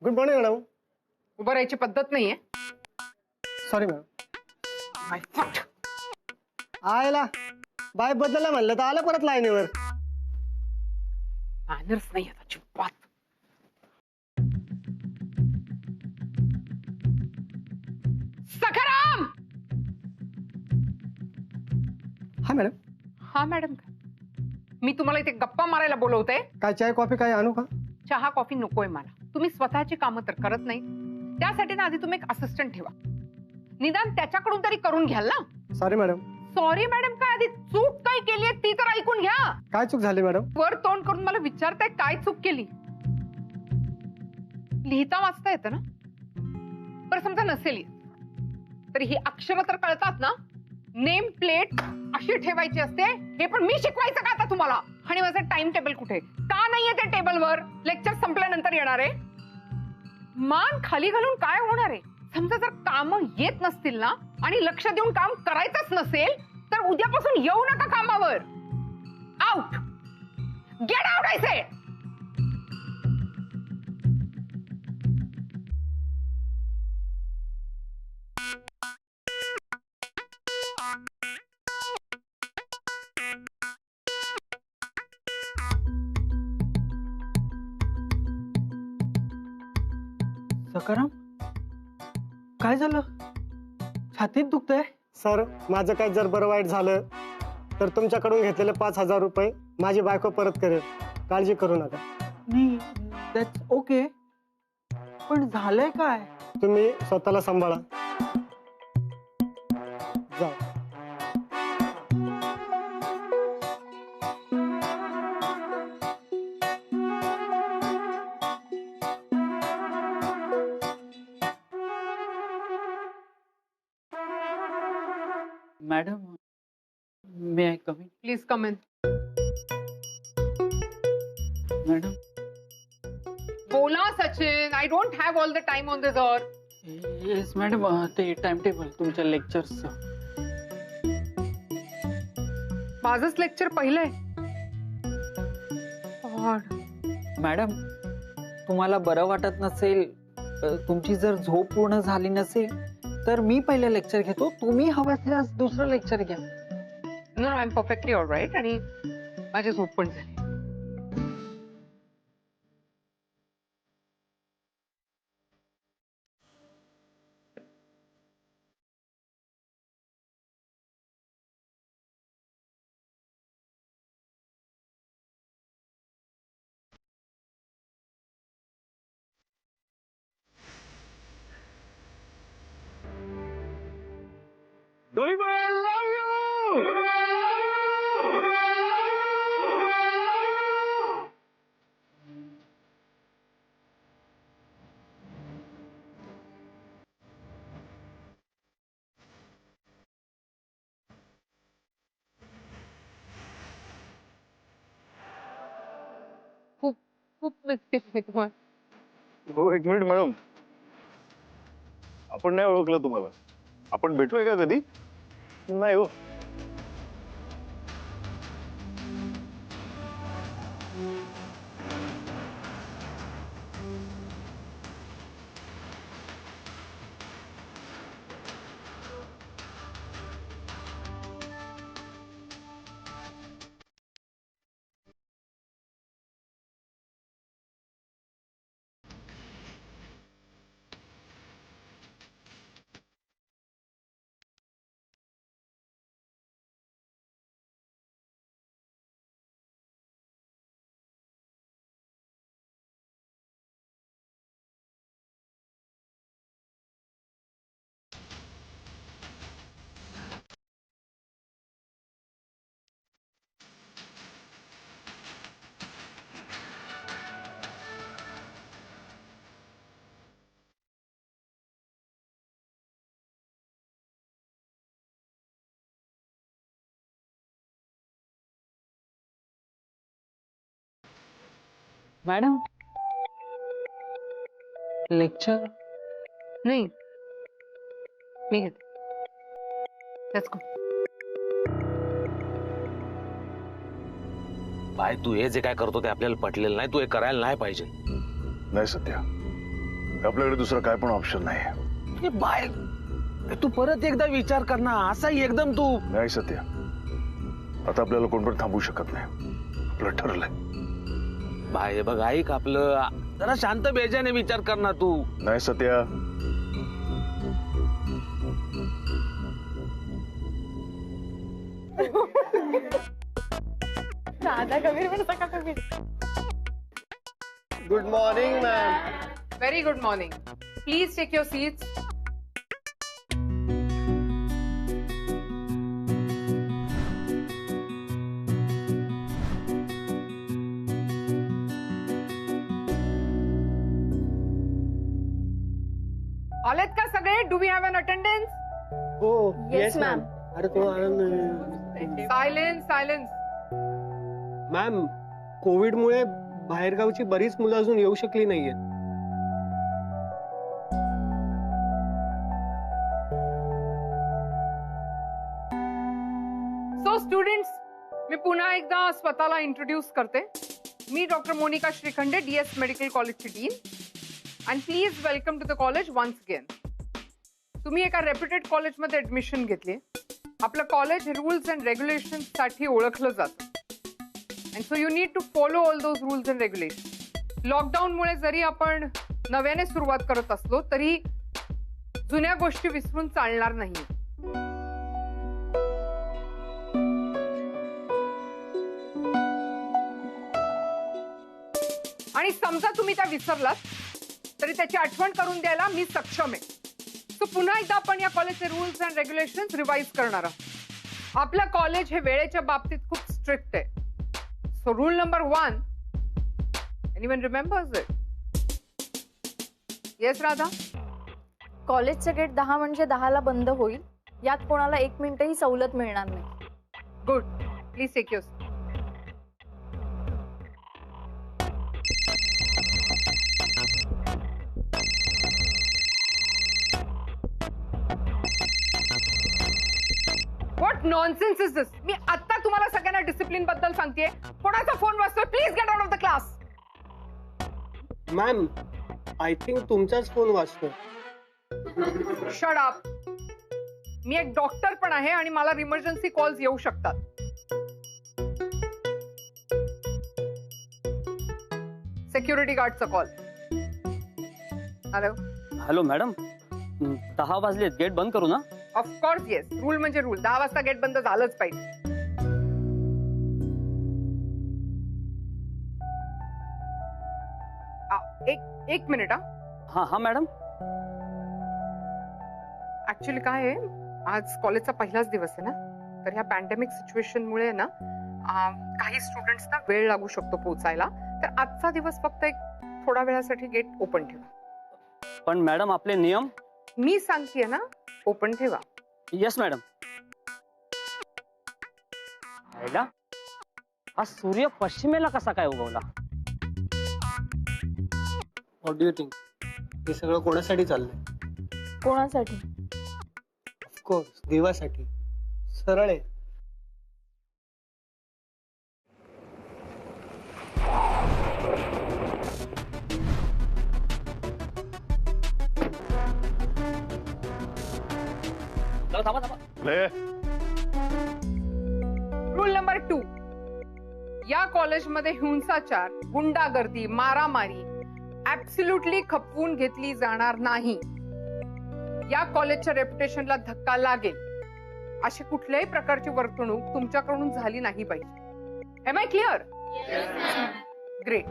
Good morning madam. उभं राहायची पद्धत नाहीये. Sorry madam. My foot. आयला बाय बदलला म्हणलं तर आलं परत लाईनीवर. मॅनर्स नाही आहेत अजिबात. सखाराम. हा मॅडम. हा मॅडम का? मी तुम्हाला इथे गप्पा मारायला बोलवते. काय चाय कॉफी काय आणू का? चहा कॉफी नकोय मला. तुम्ही स्वतःची कामं तर करत नाही. त्यासाठी ना आधी तुम्ही एक असिस्टंट ठेवा. निदान त्याच्याकडून तरी करून घ्याल ना. Sorry madam. सॉरी मॅडम काय? आधी चूक काय केली ती तर ऐकून घ्या. काय चूक झाली मॅडम? वर तोंड करून मला विचारताय काय चूक केली. लिहिता वाचता येतं ना? बरं समजा नसेल तरी ही अक्षरं तर कळतात ना? नेम प्लेट अशी ठेवायची असते. हे पण मी शिकवायचं का आता तुम्हाला? आणि माझं टाइम टेबल कुठे? का नाहीये त्या टेबलवर? लेक्चर संपल्यानंतर येणार आहे. मान खाली घालून काय होणार आहे? समजा जर काम येत नसतील ना आणि लक्ष देऊन काम करायचंच नसेल तर उद्यापासून येऊ नका कामावर. आउट. गेट आउट आय से. सकाराम काय झालं? छातीत दुखतंय? सर माझं काय जर बरं वाईट झालं तर तुमच्याकडून घेतलेले 5,000 रुपये माझी बायको परत करेल. काळजी करू नका. नाही दॅट्स ओके, पण झालंय काय? तुम्ही स्वतःला सांभाळा. जा. Madam may I come in? Please come in. Madam बोला Sachin. I don't have all the time on this earth. Yes madam, ते टाइम टेबल तुमच्या लेक्चर्सचं. माझंच लेक्चर पहिलंय. गॉड. मॅडम तुम्हाला बरं वाटत नसेल, तुमची जर झोप पूर्ण झाली नसेल तर मी पहिले लेक्चर घेतो. तुम्ही हवं असल्यास दुसरं लेक्चर घ्या. No I am perfectly alright आणि माझी झोप पण झाली. खूप खूप मिस्टेक आहे तुम्हाला. हो, एक मिनिट मॅडम. आपण नाही ओळखलं तुम्हाला. आपण भेटूय का कधी? नाही हो. मॅडम लेक्चर नाही मी घेते. Let's go. बाय तू हे जे काय करतो ते आपल्याला पटलेलं नाही. तू हे करायला नाही पाहिजे. नाही सध्या. आपल्याकडे दुसरं काय पण ऑप्शन नाही. हे बाहेर तू परत एकदा विचार कर ना. असा एकदम तू नाही सत्या, आता आपल्याला कोण पण थांबवू शकत नाही. आपलं ठरलंय. बाय बघ, ऐक आपलं, जरा शांत बेजाने विचार कर ना तू. नाही सत्या, दादा कबीर पण सका Kabir. Good morning ma'am. Very good morning. Please take your seats. आलेत का सगळे? Do we have an attendance? हो Yes, ma'am. अरे तो सायलेन्स सायलेन्स. मॅम, कोविडमुळे बाहेरगावची बरीच मुलं अजून येऊ शकली नाहीयेत. सो स्टुडंट्स, मी पुन्हा एकदा स्वतःला इंट्रोड्यूस करते. मी doctor Monica Shrikhande, DS medical कॉलेजची dean. And please welcome to the college once again. तुम्ही एका रेप्युटेड कॉलेजमध्ये ऍडमिशन घेतली. आपलं कॉलेज रूल्स अँड रेग्युलेशन साठी ओळखलं जातं. And so you need to follow all those rules and regulation. लॉकडाऊनमुळे जरी आपण नव्याने सुरुवात करत असलो तरी जुन्या गोष्टी विसरून चालणार नाही. आणि समजा तुम्ही त्या विसरलात तरी त्याची आठवण करून द्यायला मी सक्षम आहे. सो पुन्हा एकदा आपण या कॉलेजचे रूल्स अँड रेग्युलेशन्स रिवाइज करणार आहोत. आपलं कॉलेज हे वेळेच्या बाबतीत खूप स्ट्रिक्ट आहे. So rule number 1, anyone remembers it? Yes Radha? कॉलेजचं गेट 10 म्हणजे 10ला बंद होईल. यात कोणाला 1 मिनिटही सवलत मिळणार नाही. Good. Please take your. What nonsense is this? मी आता तुम्हाला सगळ्यांना डिसिप्लिन बद्दल सांगतेय. कोणाचा फोन वाजतोय? Please get out of the class. Ma'am, I think तुमचाच फोन वाजतो. Shut up. मी एक डॉक्टर पण आहे आणि मला इमर्जन्सी कॉल्स येऊ शकतात. सिक्युरिटी गार्डचा कॉल. हॅलो. हॅलो मॅडम, 10 वाजलेत, गेट बंद करू ना? Of course yes. रूल म्हणजे रूल. 10 वाजता गेट बंद झालंच पाहिजे. एक मिनिट. हा मॅडम. ऍक्च्युली काय आहे, आज कॉलेजचा पहिलाच दिवस आहे ना, तर ह्या पॅन्डेमिक सिच्युएशनमुळे ना काही स्टुडंट्सना वेळ लागू शकतो पोहोचायला. तर आजचा दिवस फक्त एक थोड्या वेळासाठी गेट ओपन ठेवा. पण मॅडम, आपले नियम. मी सांगतेय ना, ओपन ठेवा. Yes madam. आज सूर्य पश्चिमेला कसा काय उगवला? What do you think? हे सगळं कोणासाठी चाललंय? कोणासाठी? ऑफकोर्स देवासाठी. सरळ आहे. थांबा. रूल नंबर 2, या कॉलेजमध्ये हिंसाचार, गुंडागर्दी, मारामारी ऍब्सोल्युटली खपवून घेतली जाणार नाही. या कॉलेजच्या रेप्युटेशनला धक्का लागेल अशी कुठल्याही प्रकारची वर्तणूक तुमच्याकडून झाली नाही पाहिजे. Am I clear? ग्रेट.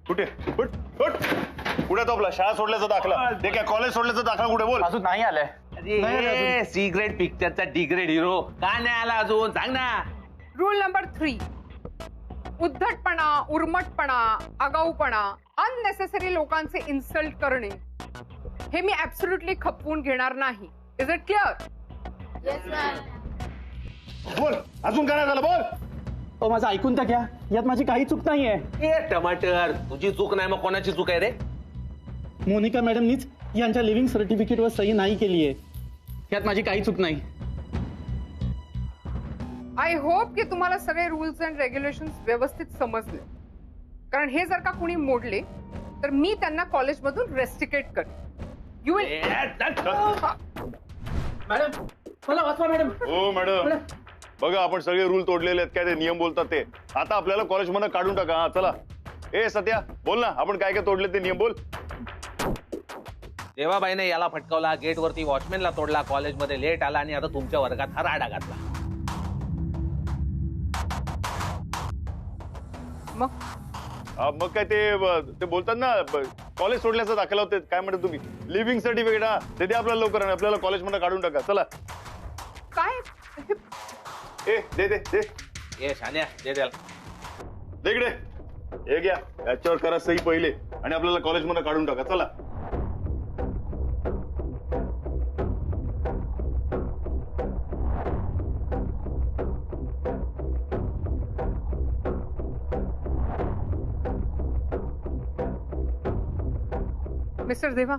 कुठे कुठे तो आपला शाळा सोडल्याचा दाखला? ते काय कॉलेज सोडल्याचा दाखला कुठे? बोल. अजून नाही आलाय. अरे सिक्रेट पिक्चरचा डिग्रेड हिरो का नाही आला अजून? सांग ना. रूल नंबर 3, उद्धटपणा, उर्मटपणा, आगाऊपणा, अननेसेसरी लोकांचे इन्सल्ट करणे हे मी ऍब्सोल्युटली खपवून घेणार नाही. Is it clear? बोल, अजून काय झालं? बोल. माझं ऐकून तर घ्या, यात माझी काही चूक नाहीये. ए टमाटर, तुझी चूक नाही मग कोणाची चूक आहे रे? मोनिका मॅडमनीच यांच्या लिव्हिंग सर्टिफिकेटवर सही नाही केली आहे. यात माझी काही चूक नाही. आय होप की तुम्हाला सगळे रूल्स अँड रेग्युलेशन व्यवस्थित समजले. कारण हे जर का कुणी मोडले तर मी त्यांना कॉलेजमधून रेस्ट्रिकेट कर. You will. मॅडम मला वाचवा मॅडम. हो मॅडम, बघा आपण सगळे रूल तोडलेले आहेत काय, ते नियम बोलतात ते. आता आपल्याला कॉलेजमधून काढून टाका. हा चला. ए सत्या, बोल ना, आपण काय काय तोडले ते नियम बोल. देवाबाईने याला फटकावला, गेट वरती वॉचमॅनला तोडला, कॉलेजमध्ये लेट आला आणि आता तुमच्या वर्गात हराडा घातला. मग मग काय ते बोलतात ना, कॉलेज सोडल्याचा दाखला होते. काय म्हणतात तुम्ही? Living certificate. हा ते द्या आपल्याला लवकर आणि आपल्याला कॉलेजमध्ये काढून टाका. चला. काय ए दे दे दे ये शान्या, दे द्याल. दे इकडे. हे घ्या, याच्यावर करा सही पहिले आणि आपल्याला कॉलेजमध्ये काढून टाका. चला. मिस्टर देवा,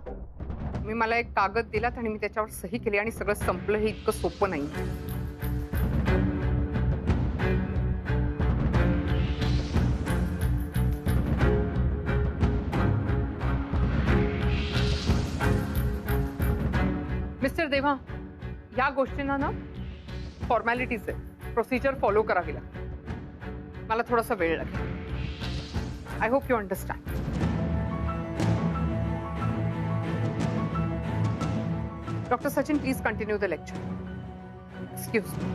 मी मला एक कागद दिलात आणि मी त्याच्यावर सही केली आणि सगळं संपलं. हे इतकं सोपं नाही. मिस्टर देवा, या गोष्टींना ना फॉर्मॅलिटीज आहे, प्रोसिजर फॉलो करावी लागते. मला थोडासा वेळ लागेल. I hope you understand. Dr. Sachin, please continue the lecture. Excuse me.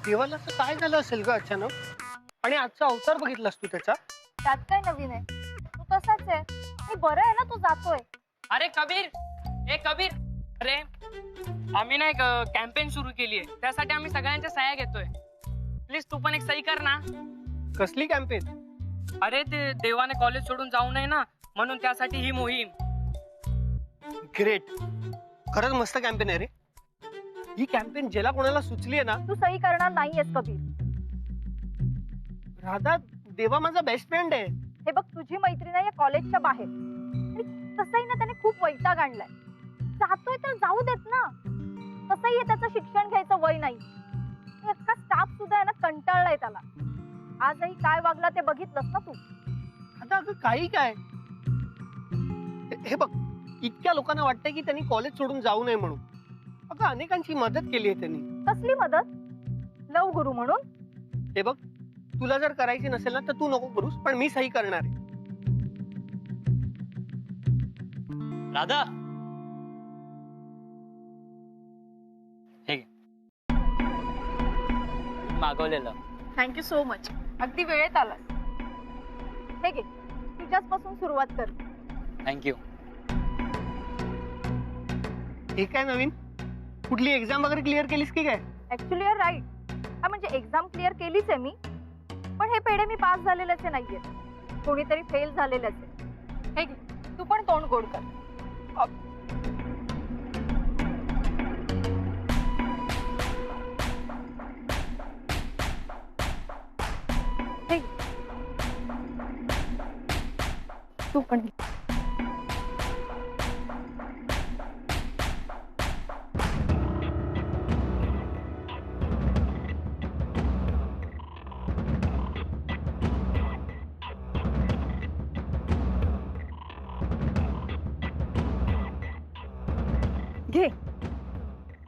देवाला असं काय झालं असेल ग अचानक? आणि आजचा अवतार बघितलास तू त्याचा? त्यात काय नवीन आहे? तू तसाच आहे. मी बरं आहे ना, तू जातोय. अरे कबीर, ए कबीर, अरे आम्ही ना एक कॅम्पेन सुरू केली आहे. त्यासाठी आम्ही सगळ्यांच्या सह्या घेतोय. प्लीज तू पण एक सही कर ना. कसली कॅम्पेन? अरे ते देवाने कॉलेज सोडून जाऊ नये ना, म्हणून त्यासाठी ही मोहीम. ग्रेट, खरंच मस्त कॅम्पेन आहे रे. ही कॅम्पेन ज्याला कोणाला सुचली आहे ना. तू सही करणार नाहीयेस कबीर. राधा, देवा माझा बेस्ट फ्रेंड आहे. हे बघ, तुझी मैत्रीण आहे या कॉलेजच्या बाहेर आणि तसंही ना त्याने खूप वैताग आणलाय. जातोय तर जाऊ देत ना. तसंही त्याचं शिक्षण घ्यायचं वय नाही. अख्खा स्टाफ सुद्धा आहे ना कंटाळलाय त्याला. आजही काय वागला ते बघितलंस ना तू. आता अगं काही काय, हे बघ, इतक्या लोकांना वाटतंय की त्यांनी कॉलेज सोडून जाऊ नये म्हणून. अगं अनेकांची मदत केली आहे त्यांनी. कसली मदत? लव गुरु म्हणून? हे बघ, तुला जर करायची नसेल ना तर तू नको करूस, पण मी सही करणार आहे. राधा, हे घे. मागवलेलं. Thank you so much. अगदी वेळेत आलास. हे घे, तुझ्याचपासून सुरुवात कर. थँक्यू. हे काय नवीन? कुठली एक्झाम वगैरे क्लिअर केलीस की काय? Actually are right. हा म्हणजे एक्झाम क्लिअर केलीच आहे मी, पण हे पेढे मी पास झालेलेच नाहीये. कोणीतरी फेल झालेलेच आहे. हे घे, तू पण तोंड गोड कर. हे घे. तू पण घे. घे.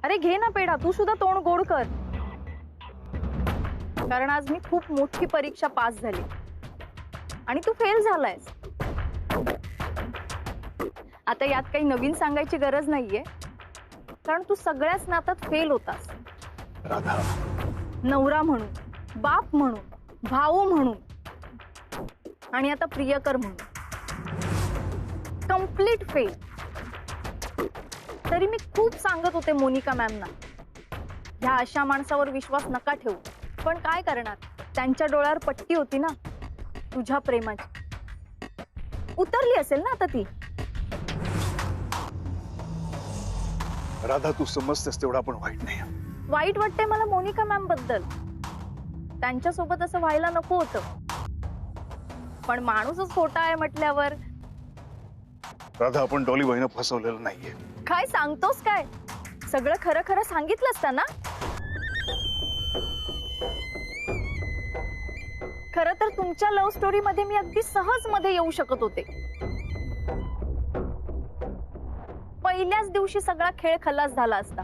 अरे घे ना पेढा, तू सुद्धा तोंड गोड कर. कारण आज मी खूप मोठी परीक्षा पास झाली आणि तू फेल झालायस. आता यात काही नवीन सांगायची गरज नाहीये, कारण तू सगळ्याच नात्यात फेल होतास. राधा, नवरा म्हणून, बाप म्हणून, भाऊ म्हणून आणि आता प्रियकर म्हणून. Complete fail. तरी मी खूप सांगत होते मोनिका मॅमना, ह्या अशा माणसावर विश्वास नका ठेवू. पण काय करणार, त्यांच्या डोळ्यावर पट्टी होती ना तुझ्या प्रेमाची. उतरली असेल ना आता ती. राधा, तू समजतेस तेवढा पण वाईट नाही. वाईट वाटते मला मोनिका मॅम बद्दल. त्यांच्यासोबत असं व्हायला नको होतं, पण माणूसच खोटा आहे म्हटल्यावर. राधा, आपण डॉली बहिणी फसवलेलं नाहीये. काय सांगतोस काय? सगळं खरं खरं सांगितलंस ना. खरं तर तुमच्या लव्ह स्टोरी मध्ये मी अगदी सहज मध्ये येऊ शकत होते. पहिल्याच दिवशी सगळा खेळ खलास झाला असता.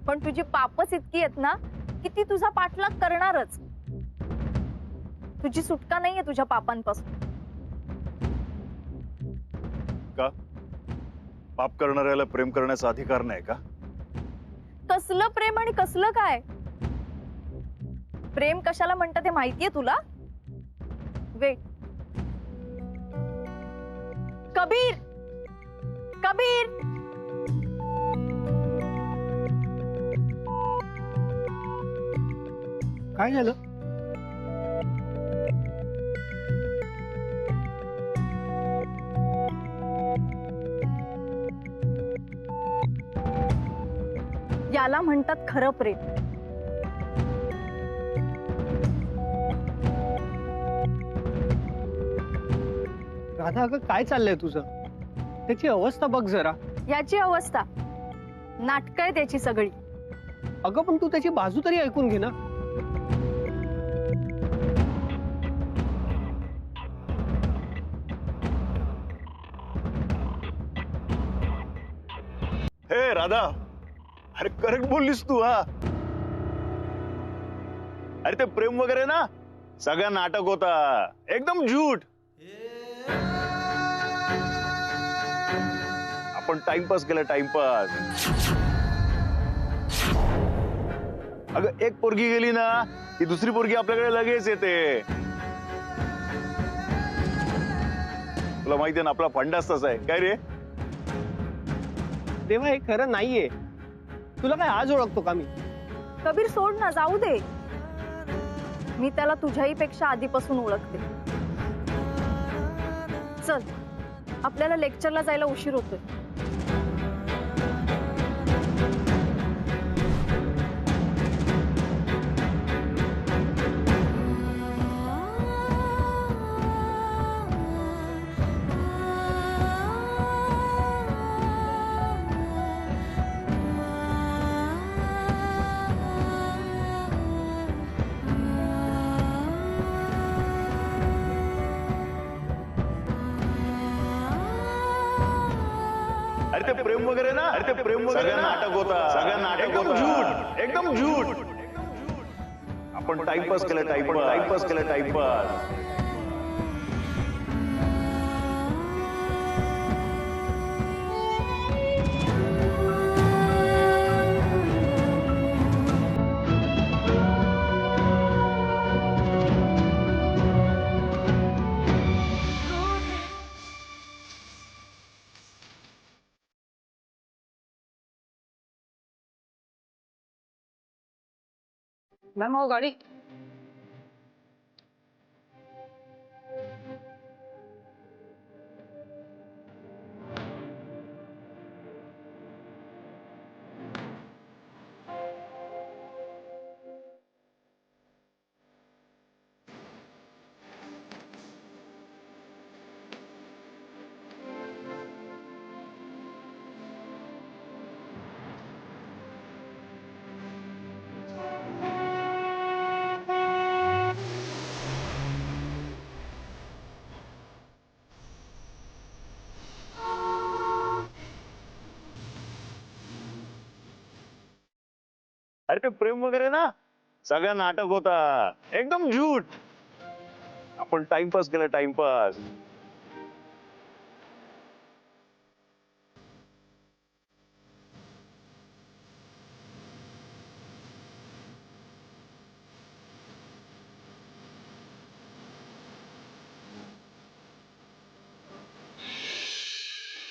पण तुझी पापच इतकी आहेत ना की ती तुझा पाठलाग करणारच. तुझी सुटका नाहीये तुझ्या पापांपासून. का पाप करणाऱ्याला प्रेम करण्याचा अधिकार नाही का? कसलं प्रेम आणि कसलं काय? प्रेम कशाला म्हणतात ते माहितीये तुला? वेट. कबीर, कबीर, काय झालं? याला म्हणतात खरं प्रेम. राधा, अगं काय चाललंय तुझं? त्याची अवस्था बघ जरा. याची अवस्था नाटक आहे त्याची सगळी. अगं पण तू त्याची बाजू तरी ऐकून घे ना. हे राधा, अरे करेक्ट बोललीस तू. हा अरे ते प्रेम वगैरे ना सगळा नाटक होता, एकदम झूट. आपण टाइमपास केला, टाइमपास. अगं एक पोरगी गेली ना की दुसरी पोरगी आपल्याकडे लगेच येते. तुला माहितीये ना आपला फंडाच तसा आहे. काय रे? देवा, हे खरं नाहीये. तुला काय आज ओळखतो का मी? कबीर सोड ना, जाऊ दे. मी त्याला तुझ्याही पेक्षा आधीपासून ओळखते. चल, आपल्याला लेक्चरला जायला उशीर होतोय. अरे ते प्रेम वगैरे ना, अरे ते प्रेम वगैरे नाटक होता, सगळा नाटक होता, झूट, एकदम झूट. आपण टाइमपास केला, टाइमपास केला, टाइमपास. मैम वो गाड़ी. अरे ते प्रेम वगैरे ना सगळा नाटक होता, एकदम झूट. आपण टाइमपास केला, टाइमपास.